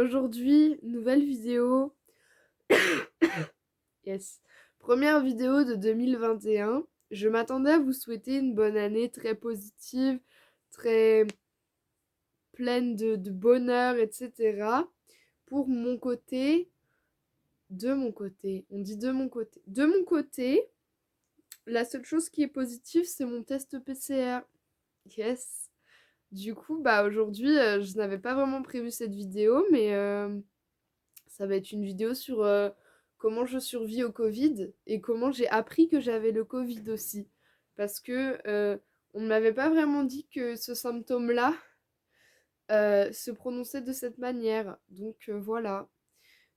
Aujourd'hui, nouvelle vidéo. Yes. Première vidéo de 2021. Je m'attendais à vous souhaiter une bonne année très positive, très pleine de bonheur, etc. Pour mon côté, on dit de mon côté. De mon côté, la seule chose qui est positive, c'est mon test PCR. Yes. Du coup, aujourd'hui, je n'avais pas vraiment prévu cette vidéo, mais ça va être une vidéo sur comment je survis au Covid et comment j'ai appris que j'avais le Covid aussi. Parce que on ne m'avait pas vraiment dit que ce symptôme-là se prononçait de cette manière. Donc voilà.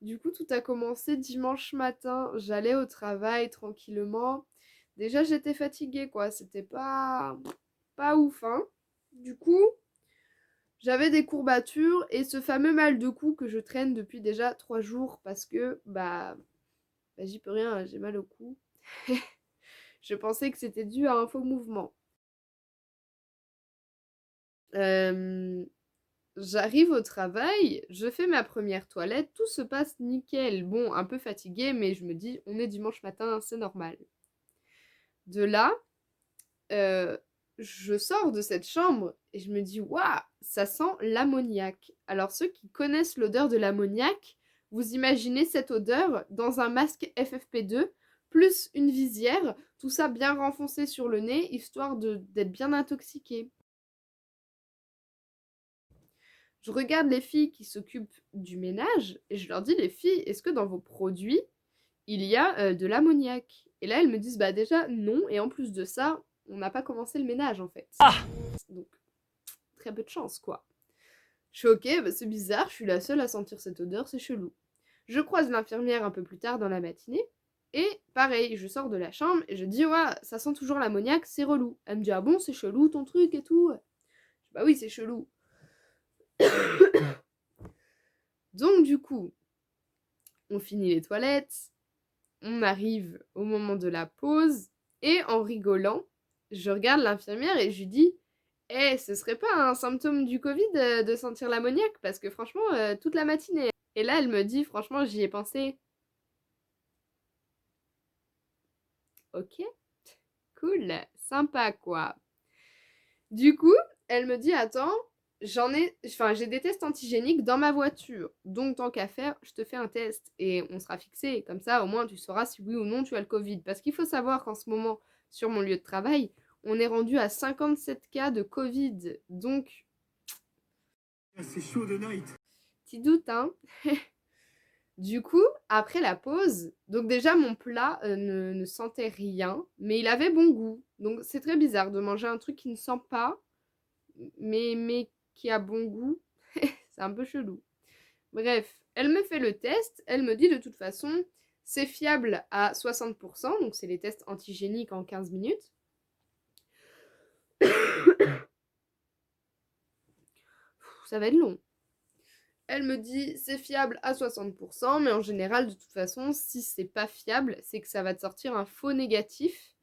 Du coup, tout a commencé dimanche matin. J'allais au travail tranquillement. Déjà, j'étais fatiguée, quoi. C'était pas ouf, hein. Du coup, j'avais des courbatures et ce fameux mal de cou que je traîne depuis déjà 3 jours parce que, j'y peux rien, j'ai mal au cou. Je pensais que c'était dû à un faux mouvement. Euh, J'arrive au travail, je fais ma première toilette, tout se passe nickel. Bon, un peu fatiguée, mais je me dis, on est dimanche matin, c'est normal. De là, euh, je sors de cette chambre et je me dis, waouh, ça sent l'ammoniac. Alors, ceux qui connaissent l'odeur de l'ammoniac, vous imaginez cette odeur dans un masque FFP2, plus une visière, tout ça bien renfoncé sur le nez, histoire d'être bien intoxiqué. Je regarde les filles qui s'occupent du ménage et je leur dis, les filles, est-ce que dans vos produits, il y a de l'ammoniac? Et là, elles me disent, bah déjà non, et en plus de ça, on n'a pas commencé le ménage en fait. Donc, très peu de chance, quoi. Je suis ok, c'est bizarre, je suis la seule à sentir cette odeur, c'est chelou. Je croise l'infirmière un peu plus tard dans la matinée, et pareil, je sors de la chambre et je dis, ouais, ça sent toujours l'ammoniac, c'est relou. Elle me dit, ah bon, c'est chelou ton truc et tout. Bah oui, c'est chelou. Donc du coup, on finit les toilettes, on arrive au moment de la pause, et en rigolant, je regarde l'infirmière et je lui dis, ce serait pas un symptôme du Covid de sentir l'ammoniac? Parce que franchement, toute la matinée. Et là, elle me dit, franchement, j'y ai pensé. Ok, cool, sympa quoi. Du coup, elle me dit, attends, j'ai des tests antigéniques dans ma voiture. Donc, tant qu'à faire, je te fais un test et on sera fixé. Comme ça, au moins, tu sauras si oui ou non tu as le Covid. Parce qu'il faut savoir qu'en ce moment, sur mon lieu de travail, on est rendu à 57 cas de Covid. Donc, c'est chaud de night. petit doute, hein. Du coup, après la pause, donc déjà mon plat ne sentait rien, mais il avait bon goût. Donc c'est très bizarre de manger un truc qui ne sent pas, mais qui a bon goût. C'est un peu chelou. Bref, elle me fait le test, elle me dit de toute façon, c'est fiable à 60%, donc c'est les tests antigéniques en 15 minutes. Ça va être long. Elle me dit c'est fiable à 60%, mais en général, de toute façon, si c'est pas fiable, c'est que ça va te sortir un faux négatif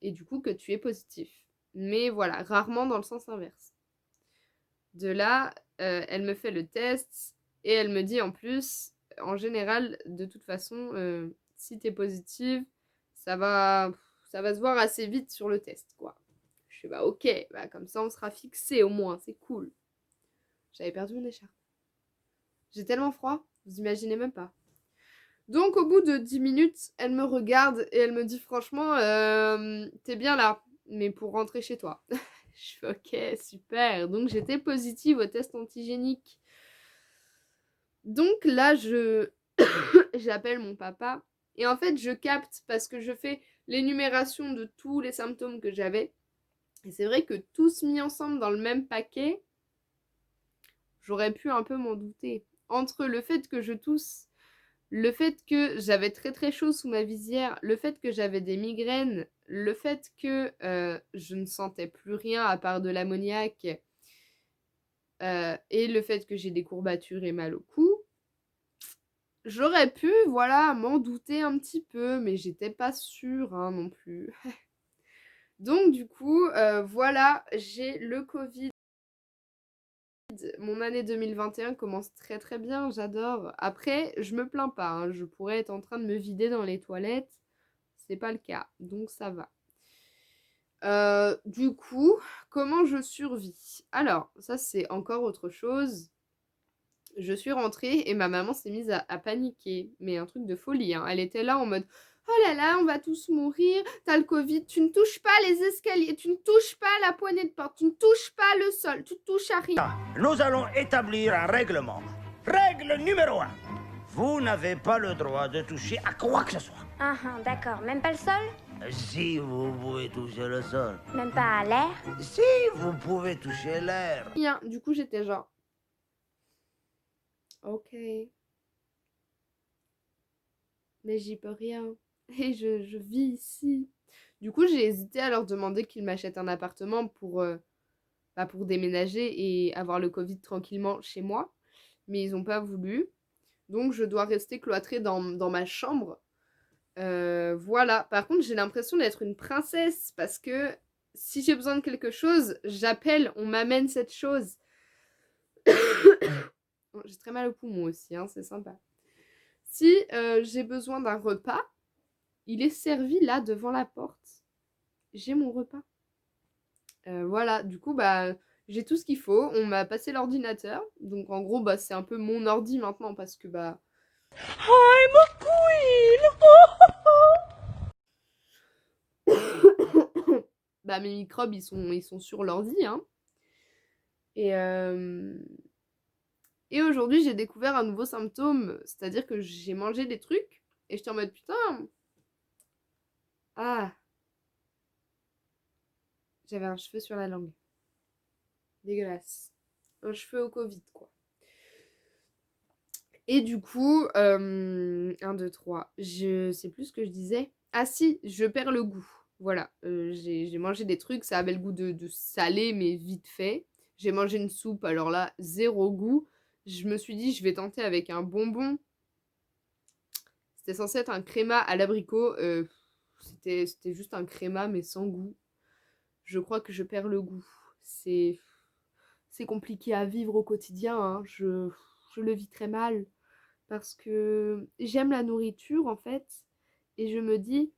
et du coup que tu es positif. Mais voilà, rarement dans le sens inverse. De là, elle me fait le test et elle me dit en plus, en général, de toute façon, si t'es positive, ça va, ça va se voir assez vite sur le test, quoi. Je fais bah ok, comme ça on sera fixé au moins, c'est cool. J'avais perdu mon écharpe. J'ai tellement froid, vous imaginez même pas. Donc au bout de 10 minutes, elle me regarde et elle me dit franchement, t'es bien là, mais pour rentrer chez toi. Je fais ok, super. Donc j'étais positive au test antigénique. Donc là, j'appelle mon papa et en fait, je capte parce que je fais l'énumération de tous les symptômes que j'avais. Et c'est vrai que tous mis ensemble dans le même paquet, j'aurais pu un peu m'en douter. Entre le fait que je tousse, le fait que j'avais très très chaud sous ma visière, le fait que j'avais des migraines, le fait que je ne sentais plus rien à part de l'ammoniac, et le fait que j'ai des courbatures et mal au cou, j'aurais pu, voilà, m'en douter un petit peu, mais j'étais pas sûre hein, non plus. Donc du coup, voilà, j'ai le Covid. Mon année 2021 commence très très bien, j'adore. Après, je me plains pas, hein, je pourrais être en train de me vider dans les toilettes. C'est pas le cas, donc ça va. Du coup, comment je survis? Alors, ça c'est encore autre chose. Je suis rentrée et ma maman s'est mise à paniquer, mais un truc de folie, hein. Elle était là en mode oh là là, on va tous mourir, t'as le Covid, tu ne touches pas les escaliers, tu ne touches pas la poignée de porte, tu ne touches pas le sol, tu touches à rien. Nous allons établir un règlement. Règle numéro 1. Vous n'avez pas le droit de toucher à quoi que ce soit. Ah, d'accord. Même pas le sol? Si vous pouvez toucher le sol. Même pas à l'air? Si vous pouvez toucher l'air. Rien. Du coup, j'étais genre ok. Mais j'y peux rien. Et je vis ici. Du coup, j'ai hésité à leur demander qu'ils m'achètent un appartement pour déménager et avoir le Covid tranquillement chez moi. Mais ils n'ont pas voulu. Donc, je dois rester cloîtrée dans ma chambre. Voilà. Par contre, j'ai l'impression d'être une princesse parce que si j'ai besoin de quelque chose, j'appelle, on m'amène cette chose. J'ai très mal au poumon aussi, hein, c'est sympa. Si j'ai besoin d'un repas, il est servi là devant la porte. J'ai mon repas. Voilà, du coup, j'ai tout ce qu'il faut. On m'a passé l'ordinateur. Donc en gros, c'est un peu mon ordi maintenant parce que I'm a queen. Mes microbes, ils sont sur l'ordi, hein. Et aujourd'hui, j'ai découvert un nouveau symptôme, c'est-à-dire que j'ai mangé des trucs et j'étais en mode putain. Ah. J'avais un cheveu sur la langue. Dégueulasse. Un cheveu au Covid, quoi. Et du coup, 1, 2, 3. Je sais plus ce que je disais. Ah si, je perds le goût. Voilà. J'ai mangé des trucs, ça avait le goût de salé, mais vite fait. J'ai mangé une soupe, alors là, 0 goût. Je me suis dit, je vais tenter avec un bonbon. C'était censé être un créma à l'abricot. C'était juste un créma, mais sans goût. Je crois que je perds le goût. C'est compliqué à vivre au quotidien, hein. Je le vis très mal parce que j'aime la nourriture en fait et je me dis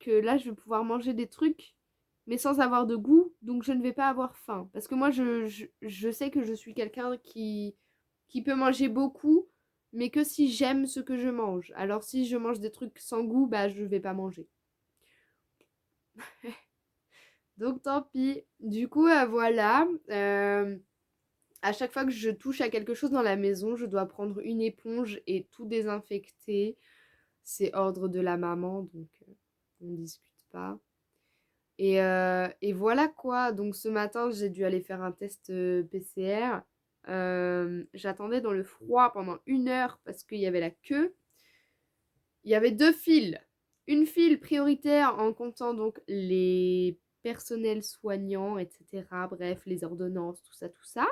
que là je vais pouvoir manger des trucs mais sans avoir de goût, donc je ne vais pas avoir faim parce que moi je sais que je suis quelqu'un qui peut manger beaucoup mais que si j'aime ce que je mange. Alors si je mange des trucs sans goût, je vais pas manger. Donc tant pis. Du coup, voilà. À chaque fois que je touche à quelque chose dans la maison, je dois prendre une éponge et tout désinfecter. C'est ordre de la maman, donc on ne discute pas. Et voilà quoi. Donc ce matin, j'ai dû aller faire un test PCR. J'attendais dans le froid pendant 1 heure parce qu'il y avait la queue. Il y avait 2 files. Une file prioritaire en comptant donc les personnels soignants, etc. Bref, les ordonnances, tout ça.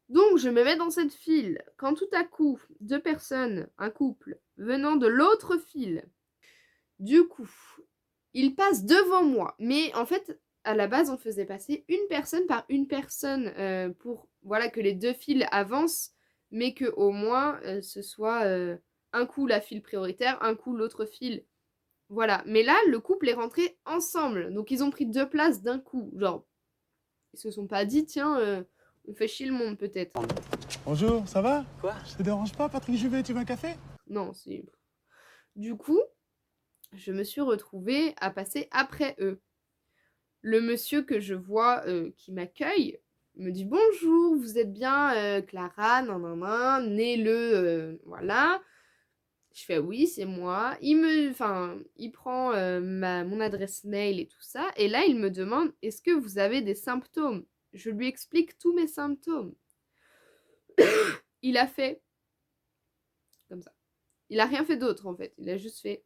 Donc, je me mets dans cette file. Quand tout à coup, 2 personnes, un couple, venant de l'autre file, du coup, ils passent devant moi. Mais en fait, à la base, on faisait passer une personne par une personne pour que les 2 files avancent, mais qu'au moins, ce soit un coup la file prioritaire, un coup l'autre file. Voilà. Mais là, le couple est rentré ensemble. Donc, ils ont pris 2 places d'un coup. Genre, ils se sont pas dit, tiens, on fait chier le monde peut-être. Bonjour, ça va? Quoi? Ça te dérange pas, Patrick Juvet, tu veux un café? Non, c'est... Du coup, je me suis retrouvée à passer après eux. Le monsieur que je vois qui m'accueille me dit « Bonjour, vous êtes bien Clara, née le... voilà. » Je fais « Oui, c'est moi. » Il prend mon adresse mail et tout ça. Et là, il me demande « Est-ce que vous avez des symptômes ?» Je lui explique tous mes symptômes. Il a fait comme ça. Il a rien fait d'autre en fait. Il a juste fait.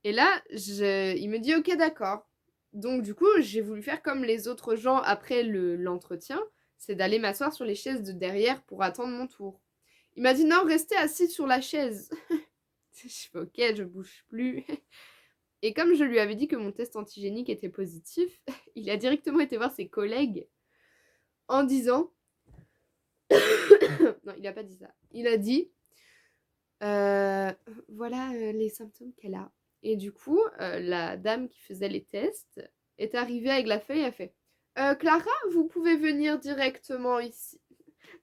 Et là, il me dit ok d'accord. Donc du coup, j'ai voulu faire comme les autres gens après l'entretien, c'est d'aller m'asseoir sur les chaises de derrière pour attendre mon tour. Il m'a dit non, restez assis sur la chaise. Je fais ok, je bouge plus. Et comme je lui avais dit que mon test antigénique était positif, il a directement été voir ses collègues en disant... Non, il a pas dit ça. Il a dit, voilà les symptômes qu'elle a. Et du coup, la dame qui faisait les tests est arrivée avec la feuille, elle fait, Clara, vous pouvez venir directement ici.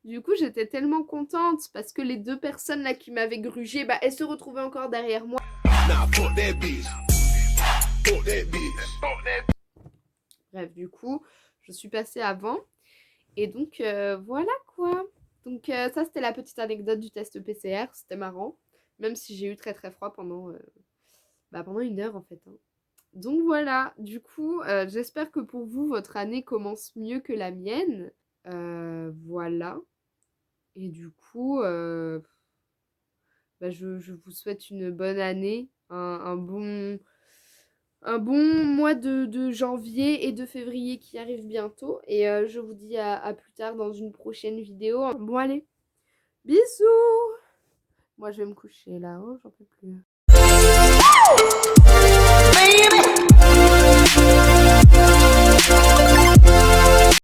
Du coup, j'étais tellement contente parce que les 2 personnes là qui m'avaient grugé, bah, elles se retrouvaient encore derrière moi. Bref, du coup, je suis passée avant. Et donc, voilà quoi. Donc, ça, c'était la petite anecdote du test PCR. C'était marrant. Même si j'ai eu très très froid pendant 1 heure en fait. Hein. Donc voilà, du coup, j'espère que pour vous, votre année commence mieux que la mienne. Voilà. Et du coup, je vous souhaite une bonne année, un bon mois de janvier et de février qui arrive bientôt. Et je vous dis à plus tard dans une prochaine vidéo. Bon allez, bisous! Moi je vais me coucher là, hein, j'en peux plus.